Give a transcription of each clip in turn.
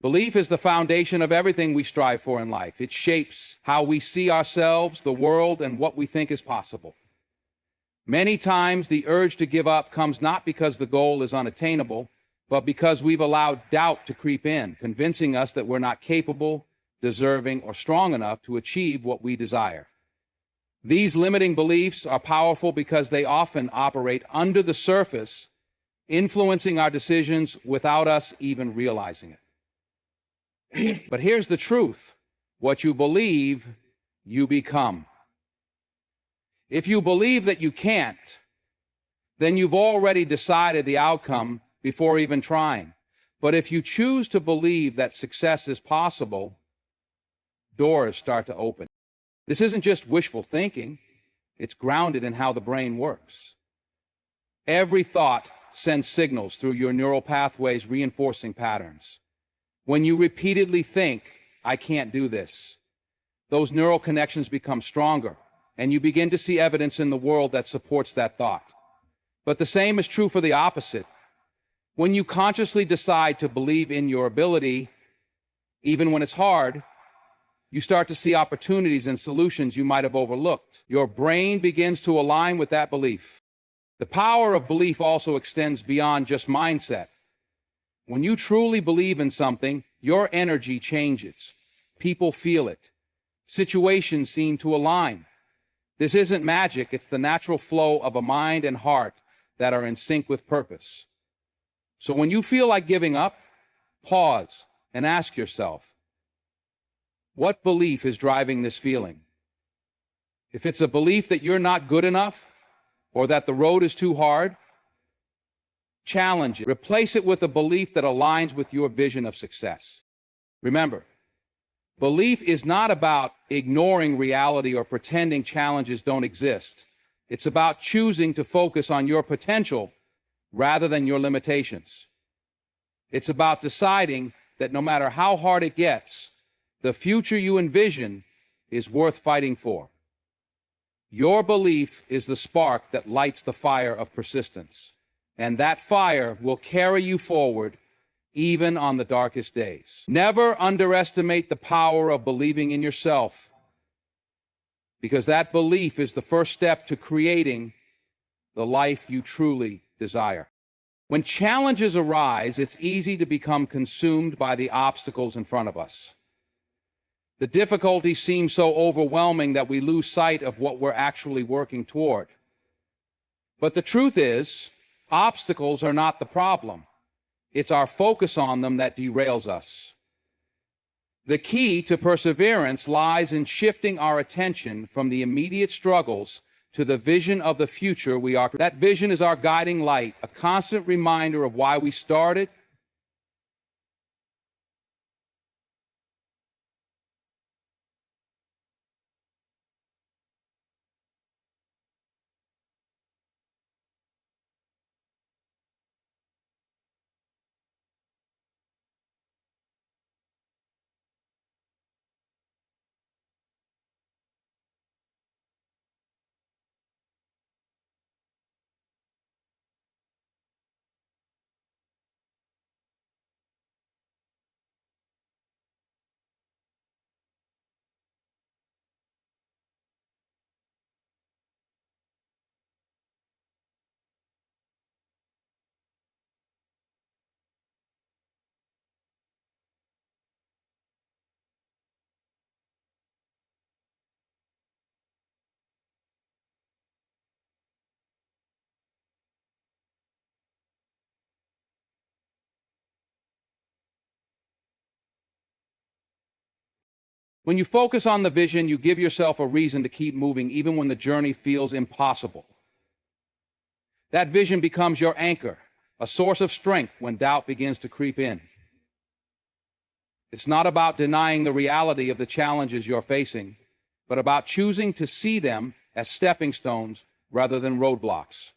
Belief is the foundation of everything we strive for in life. It shapes how we see ourselves, the world, and what we think is possible. Many times, the urge to give up comes not because the goal is unattainable, but because we've allowed doubt to creep in, convincing us that we're not capable, deserving, or strong enough to achieve what we desire. These limiting beliefs are powerful because they often operate under the surface, influencing our decisions without us even realizing it. But here's the truth. What you believe, you become. If you believe that you can't, then you've already decided the outcome before even trying. But if you choose to believe that success is possible, doors start to open. This isn't just wishful thinking. It's grounded in how the brain works. Every thought sends signals through your neural pathways, reinforcing patterns. When you repeatedly think, "I can't do this," those neural connections become stronger, and you begin to see evidence in the world that supports that thought. But the same is true for the opposite. When you consciously decide to believe in your ability, even when it's hard, you start to see opportunities and solutions you might have overlooked. Your brain begins to align with that belief. The power of belief also extends beyond just mindset. When you truly believe in something, your energy changes. People feel it. Situations seem to align. This isn't magic, it's the natural flow of a mind and heart that are in sync with purpose. So when you feel like giving up, pause and ask yourself, what belief is driving this feeling? If it's a belief that you're not good enough or that the road is too hard, challenge it. Replace it with a belief that aligns with your vision of success. Remember, belief is not about ignoring reality or pretending challenges don't exist. It's about choosing to focus on your potential rather than your limitations. It's about deciding that no matter how hard it gets, the future you envision is worth fighting for. Your belief is the spark that lights the fire of persistence, and that fire will carry you forward even on the darkest days. Never underestimate the power of believing in yourself, because that belief is the first step to creating the life you truly desire. When challenges arise, it's easy to become consumed by the obstacles in front of us. The difficulties seem so overwhelming that we lose sight of what we're actually working toward. But the truth is, obstacles are not the problem. It's our focus on them that derails us. The key to perseverance lies in shifting our attention from the immediate struggles to the vision of the future we are. That vision is our guiding light, a constant reminder of why we started, When you focus on the vision, you give yourself a reason to keep moving even when the journey feels impossible. That vision becomes your anchor, a source of strength when doubt begins to creep in. It's not about denying the reality of the challenges you're facing, but about choosing to see them as stepping stones rather than roadblocks.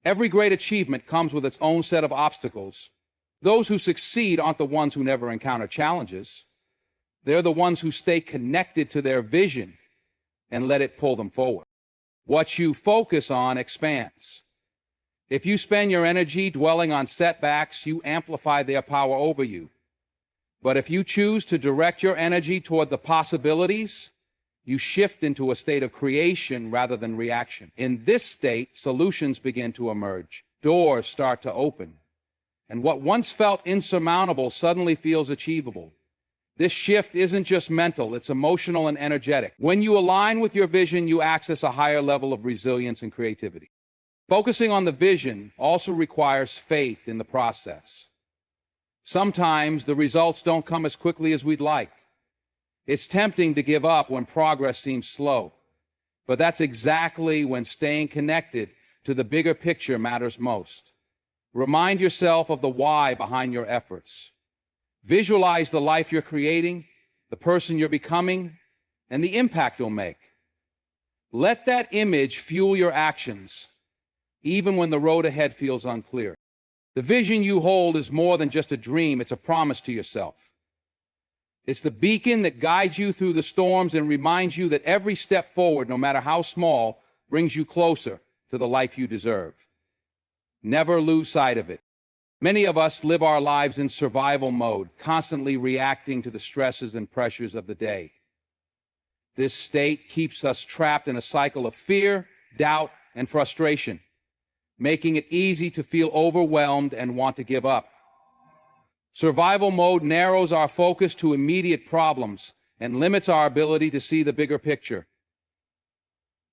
Every great achievement comes with its own set of obstacles. Those who succeed aren't the ones who never encounter challenges. They're the ones who stay connected to their vision and let it pull them forward. What you focus on expands. If you spend your energy dwelling on setbacks, you amplify their power over you. But if you choose to direct your energy toward the possibilities, you shift into a state of creation rather than reaction. In this state, solutions begin to emerge. Doors start to open. And what once felt insurmountable suddenly feels achievable. This shift isn't just mental, it's emotional and energetic. When you align with your vision, you access a higher level of resilience and creativity. Focusing on the vision also requires faith in the process. Sometimes the results don't come as quickly as we'd like. It's tempting to give up when progress seems slow, but that's exactly when staying connected to the bigger picture matters most. Remind yourself of the why behind your efforts. Visualize the life you're creating, the person you're becoming, and the impact you'll make. Let that image fuel your actions, even when the road ahead feels unclear. The vision you hold is more than just a dream, it's a promise to yourself. It's the beacon that guides you through the storms and reminds you that every step forward, no matter how small, brings you closer to the life you deserve. Never lose sight of it. Many of us live our lives in survival mode, constantly reacting to the stresses and pressures of the day. This state keeps us trapped in a cycle of fear, doubt, and frustration, making it easy to feel overwhelmed and want to give up. Survival mode narrows our focus to immediate problems and limits our ability to see the bigger picture.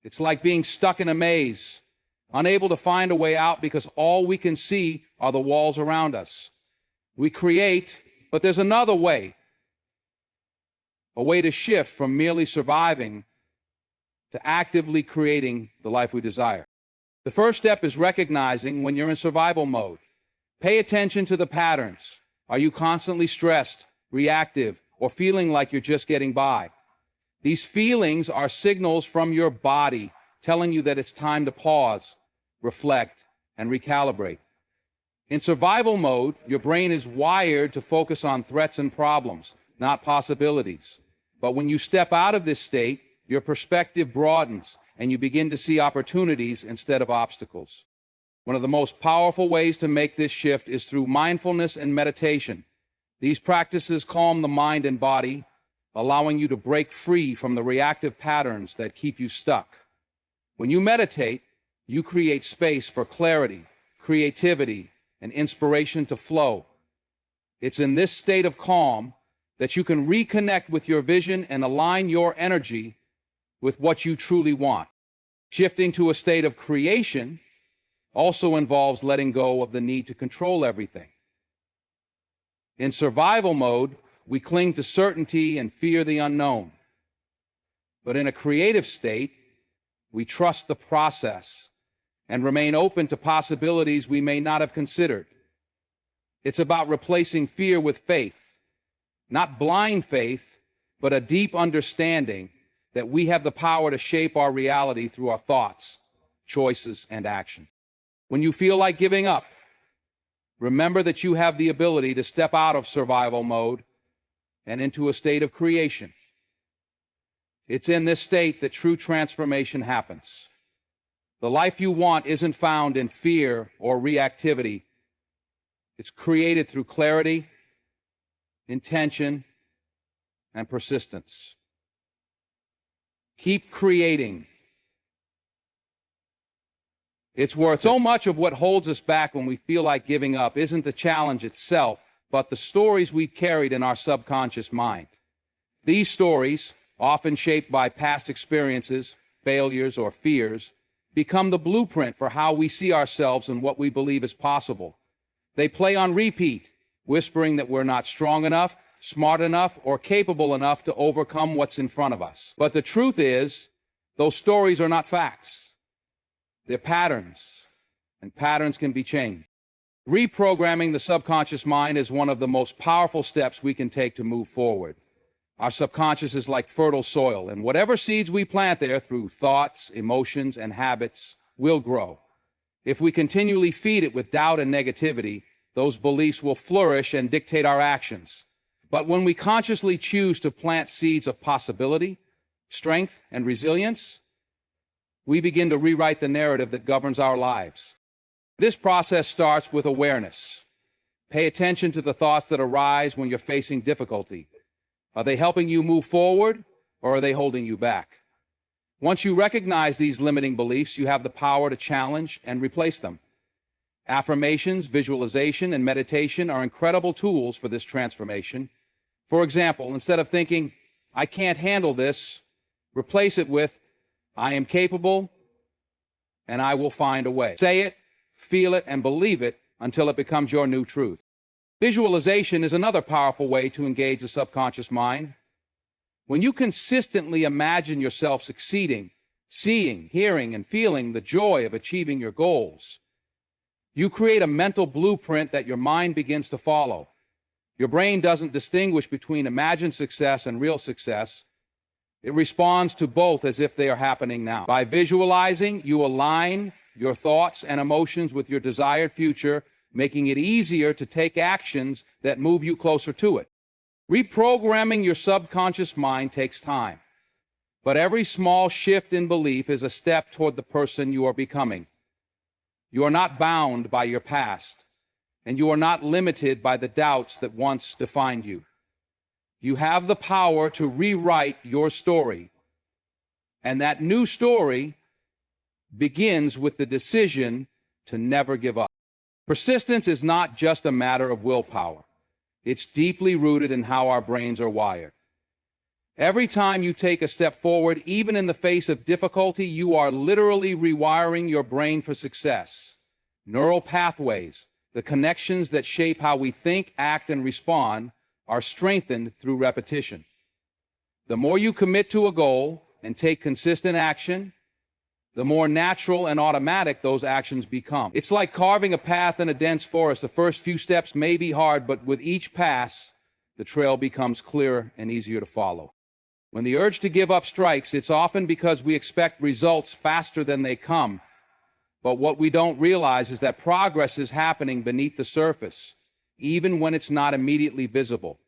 It's like being stuck in a maze, unable to find a way out because all we can see are the walls around us. We create, but there's another way, a way to shift from merely surviving to actively creating the life we desire. The first step is recognizing when you're in survival mode. Pay attention to the patterns. Are you constantly stressed, reactive, or feeling like you're just getting by? These feelings are signals from your body telling you that it's time to pause, reflect, and recalibrate. In survival mode, your brain is wired to focus on threats and problems, not possibilities. But when you step out of this state, your perspective broadens and you begin to see opportunities instead of obstacles. One of the most powerful ways to make this shift is through mindfulness and meditation. These practices calm the mind and body, allowing you to break free from the reactive patterns that keep you stuck. When you meditate, you create space for clarity, creativity, and inspiration to flow. It's in this state of calm that you can reconnect with your vision and align your energy with what you truly want. Shifting to a state of creation also involves letting go of the need to control everything. In survival mode, we cling to certainty and fear the unknown. But in a creative state, we trust the process and remain open to possibilities we may not have considered. It's about replacing fear with faith, not blind faith, but a deep understanding that we have the power to shape our reality through our thoughts, choices, and actions. When you feel like giving up, remember that you have the ability to step out of survival mode and into a state of creation. It's in this state that true transformation happens. The life you want isn't found in fear or reactivity. It's created through clarity, intention, and persistence. Keep creating. It's worth so much of what holds us back when we feel like giving up isn't the challenge itself, but the stories we carried in our subconscious mind. These stories, often shaped by past experiences, failures, or fears, become the blueprint for how we see ourselves and what we believe is possible. They play on repeat, whispering that we're not strong enough, smart enough, or capable enough to overcome what's in front of us. But the truth is, those stories are not facts. They're patterns, and patterns can be changed. Reprogramming the subconscious mind is one of the most powerful steps we can take to move forward. Our subconscious is like fertile soil, and whatever seeds we plant there through thoughts, emotions, and habits will grow. If we continually feed it with doubt and negativity, those beliefs will flourish and dictate our actions. But when we consciously choose to plant seeds of possibility, strength, and resilience, we begin to rewrite the narrative that governs our lives. This process starts with awareness. Pay attention to the thoughts that arise when you're facing difficulty. Are they helping you move forward, or are they holding you back? Once you recognize these limiting beliefs, you have the power to challenge and replace them. Affirmations, visualization, and meditation are incredible tools for this transformation. For example, instead of thinking, "I can't handle this," replace it with, "I am capable and I will find a way." Say it, feel it, and believe it until it becomes your new truth. Visualization is another powerful way to engage the subconscious mind. When you consistently imagine yourself succeeding, seeing, hearing, and feeling the joy of achieving your goals, you create a mental blueprint that your mind begins to follow. Your brain doesn't distinguish between imagined success and real success. It responds to both as if they are happening now. By visualizing, you align your thoughts and emotions with your desired future, making it easier to take actions that move you closer to it. Reprogramming your subconscious mind takes time, but every small shift in belief is a step toward the person you are becoming. You are not bound by your past, and you are not limited by the doubts that once defined you. You have the power to rewrite your story, and that new story begins with the decision to never give up. Persistence is not just a matter of willpower. It's deeply rooted in how our brains are wired. Every time you take a step forward, even in the face of difficulty, you are literally rewiring your brain for success. Neural pathways, the connections that shape how we think, act, and respond, are strengthened through repetition. The more you commit to a goal and take consistent action, the more natural and automatic those actions become. It's like carving a path in a dense forest. The first few steps may be hard, but with each pass, the trail becomes clearer and easier to follow. When the urge to give up strikes, it's often because we expect results faster than they come. But what we don't realize is that progress is happening beneath the surface, even when it's not immediately visible.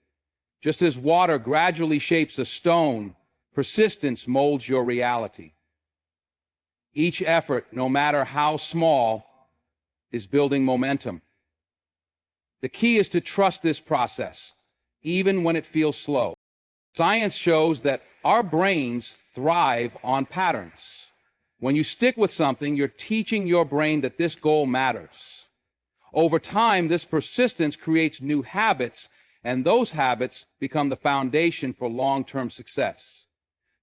Just as water gradually shapes a stone, persistence molds your reality. Each effort, no matter how small, is building momentum. The key is to trust this process, even when it feels slow. Science shows that our brains thrive on patterns. When you stick with something, you're teaching your brain that this goal matters. Over time, this persistence creates new habits, and those habits become the foundation for long-term success.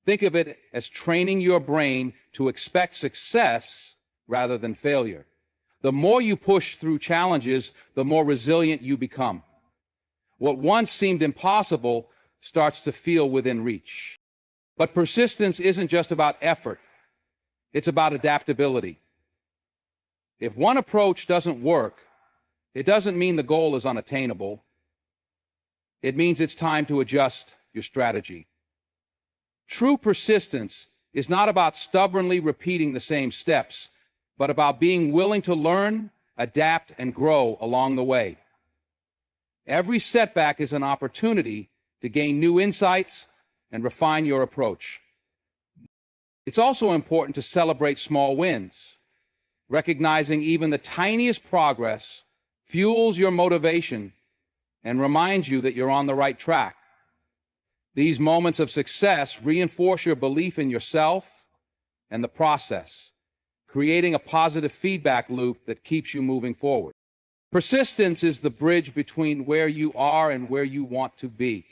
Think of it as training your brain to expect success rather than failure. The more you push through challenges, the more resilient you become. What once seemed impossible starts to feel within reach. But persistence isn't just about effort. It's about adaptability. If one approach doesn't work, it doesn't mean the goal is unattainable. It means it's time to adjust your strategy. True persistence is not about stubbornly repeating the same steps, but about being willing to learn, adapt, and grow along the way. Every setback is an opportunity to gain new insights and refine your approach. It's also important to celebrate small wins. Recognizing even the tiniest progress fuels your motivation and reminds you that you're on the right track. These moments of success reinforce your belief in yourself and the process, creating a positive feedback loop that keeps you moving forward. Persistence is the bridge between where you are and where you want to be.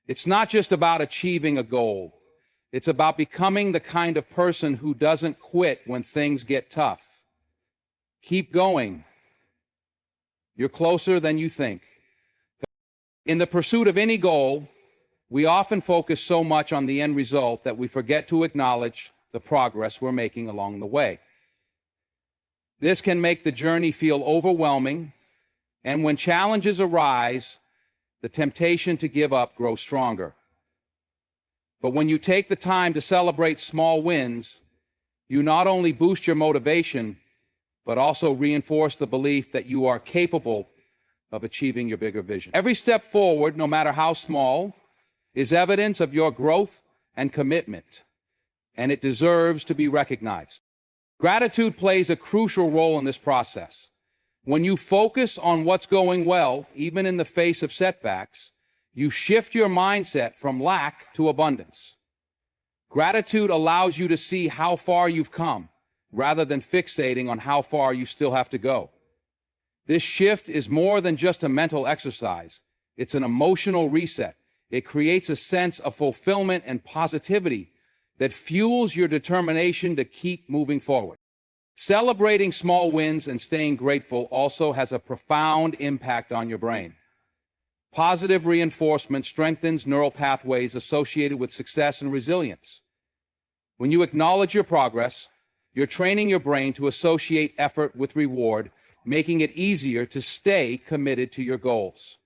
It's not just about achieving a goal. It's about becoming the kind of person who doesn't quit when things get tough. Keep going. You're closer than you think. In the pursuit of any goal, we often focus so much on the end result that we forget to acknowledge the progress we're making along the way. This can make the journey feel overwhelming, and when challenges arise, the temptation to give up grows stronger. But when you take the time to celebrate small wins, you not only boost your motivation, but also reinforce the belief that you are capable of achieving your bigger vision. Every step forward, no matter how small, is evidence of your growth and commitment, and it deserves to be recognized. Gratitude plays a crucial role in this process. When you focus on what's going well, even in the face of setbacks, you shift your mindset from lack to abundance. Gratitude allows you to see how far you've come, rather than fixating on how far you still have to go. This shift is more than just a mental exercise. It's an emotional reset. It creates a sense of fulfillment and positivity that fuels your determination to keep moving forward. Celebrating small wins and staying grateful also has a profound impact on your brain. Positive reinforcement strengthens neural pathways associated with success and resilience. When you acknowledge your progress, you're training your brain to associate effort with reward, making it easier to stay committed to your goals.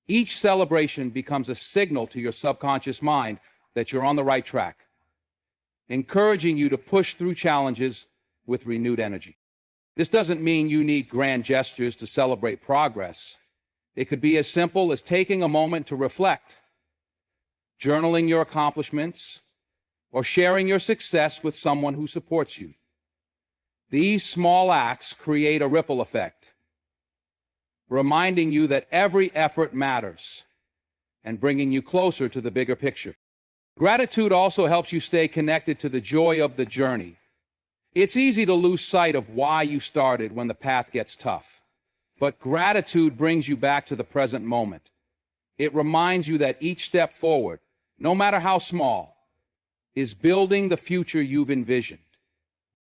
Each celebration becomes a signal to your subconscious mind that you're on the right track, encouraging you to push through challenges with renewed energy. This doesn't mean you need grand gestures to celebrate progress. It could be as simple as taking a moment to reflect, journaling your accomplishments, or sharing your success with someone who supports you. These small acts create a ripple effect, reminding you that every effort matters and bringing you closer to the bigger picture. Gratitude also helps you stay connected to the joy of the journey. It's easy to lose sight of why you started when the path gets tough, but gratitude brings you back to the present moment. It reminds you that each step forward, no matter how small, is building the future you've envisioned.